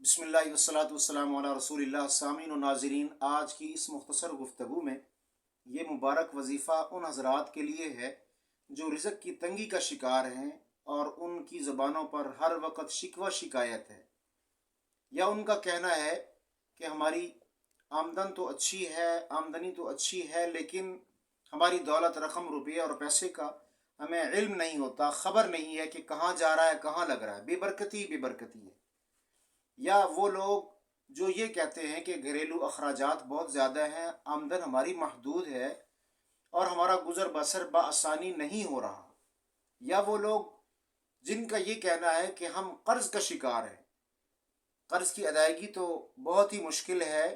بسم اللہ والصلاۃ والسلام علی رسول اللہ سامعین و ناظرین، آج کی اس مختصر گفتگو میں یہ مبارک وظیفہ ان حضرات کے لیے ہے جو رزق کی تنگی کا شکار ہیں اور ان کی زبانوں پر ہر وقت شکوہ شکایت ہے، یا ان کا کہنا ہے کہ ہماری آمدنی تو اچھی ہے لیکن ہماری دولت، رقم، روپیہ اور پیسے کا ہمیں علم نہیں ہوتا، خبر نہیں ہے کہ کہاں جا رہا ہے، کہاں لگ رہا ہے، بے برکتی ہے۔ یا وہ لوگ جو یہ کہتے ہیں کہ گھریلو اخراجات بہت زیادہ ہیں، آمدن ہماری محدود ہے اور ہمارا گزر بسر بآسانی نہیں ہو رہا۔ یا وہ لوگ جن کا یہ کہنا ہے کہ ہم قرض کا شکار ہیں، قرض کی ادائیگی تو بہت ہی مشکل ہے،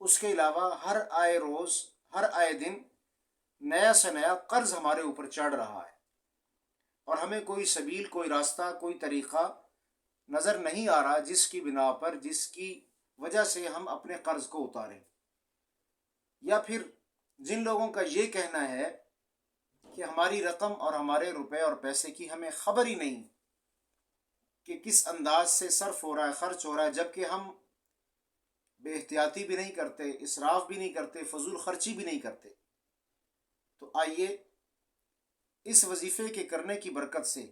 اس کے علاوہ ہر آئے روز، ہر آئے دن نیا سے نیا قرض ہمارے اوپر چڑھ رہا ہے اور ہمیں کوئی سبیل، کوئی راستہ، کوئی طریقہ نظر نہیں آ رہا جس کی وجہ سے ہم اپنے قرض کو اتاریں۔ یا پھر جن لوگوں کا یہ کہنا ہے کہ ہماری رقم اور ہمارے روپے اور پیسے کی ہمیں خبر ہی نہیں کہ کس انداز سے صرف ہو رہا ہے، خرچ ہو رہا ہے، جبکہ ہم بے احتیاطی بھی نہیں کرتے، اسراف بھی نہیں کرتے، فضول خرچی بھی نہیں کرتے۔ تو آئیے اس وظیفے کے کرنے کی برکت سے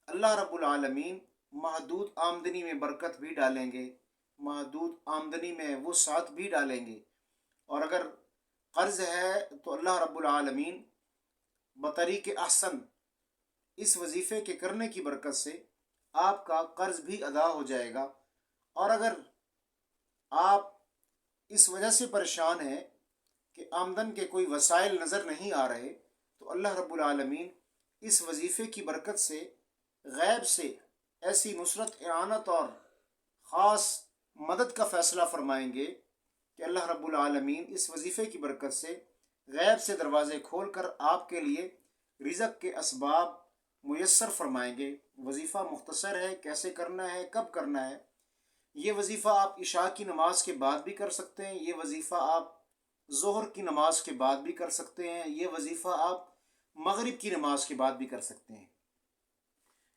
اللہ رب العالمین محدود آمدنی میں برکت بھی ڈالیں گے، محدود آمدنی میں وسعت بھی ڈالیں گے، اور اگر قرض ہے تو اللہ رب العالمین بطریق احسن اس وظیفے کے کرنے کی برکت سے آپ کا قرض بھی ادا ہو جائے گا۔ اور اگر آپ اس وجہ سے پریشان ہیں کہ آمدن کے کوئی وسائل نظر نہیں آ رہے، تو اللہ رب العالمین اس وظیفے کی برکت سے غیب سے ایسی نصرت، اعانت اور خاص مدد کا فیصلہ فرمائیں گے کہ اللہ رب العالمین اس وظیفے کی برکت سے غیب سے دروازے کھول کر آپ کے لیے رزق کے اسباب میسر فرمائیں گے۔ وظیفہ مختصر ہے، کیسے کرنا ہے، کب کرنا ہے؟ یہ وظیفہ آپ عشاء کی نماز کے بعد بھی کر سکتے ہیں، یہ وظیفہ آپ ظہر کی نماز کے بعد بھی کر سکتے ہیں، یہ وظیفہ آپ مغرب کی نماز کے بعد بھی کر سکتے ہیں۔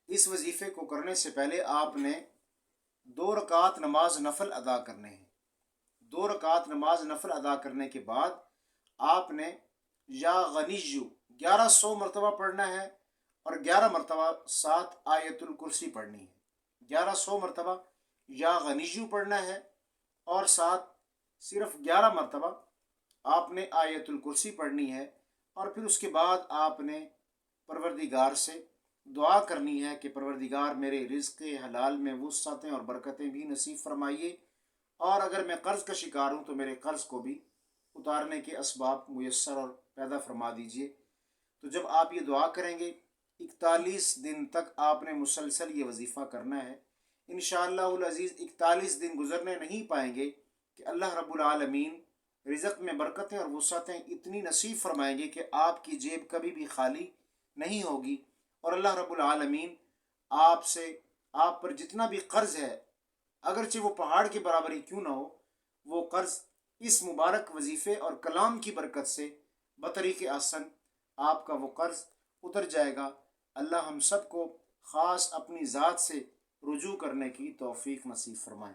اس وظیفے کو کرنے سے پہلے آپ نے 2 رکعت نماز نفل ادا کرنے ہیں۔ 2 رکعت نماز نفل ادا کرنے کے بعد آپ نے یا غنیجو 1100 مرتبہ پڑھنا ہے اور 11 مرتبہ ساتھ آیت الکرسی پڑھنی ہے۔ 1100 مرتبہ یا غنیجو پڑھنا ہے اور ساتھ صرف 11 مرتبہ آپ نے آیت الکرسی پڑھنی ہے، اور پھر اس کے بعد آپ نے پروردگار سے دعا کرنی ہے کہ پروردگار میرے رزق حلال میں وسعتیں اور برکتیں بھی نصیب فرمائیے، اور اگر میں قرض کا شکار ہوں تو میرے قرض کو بھی اتارنے کے اسباب میسر اور پیدا فرما دیجیے۔ تو جب آپ یہ دعا کریں گے، 41 دن تک آپ نے مسلسل یہ وظیفہ کرنا ہے۔ انشاءاللہ العزیز 41 دن گزرنے نہیں پائیں گے کہ اللہ رب العالمین رزق میں برکتیں اور وسعتیں اتنی نصیب فرمائیں گے کہ آپ کی جیب کبھی بھی خالی نہیں ہوگی، اور اللہ رب العالمین آپ پر جتنا بھی قرض ہے، اگرچہ وہ پہاڑ کے برابر ہی کیوں نہ ہو، وہ قرض اس مبارک وظیفے اور کلام کی برکت سے بطریق احسن آپ کا وہ قرض اتر جائے گا۔ اللہ ہم سب کو خاص اپنی ذات سے رجوع کرنے کی توفیق نصیب فرمائے۔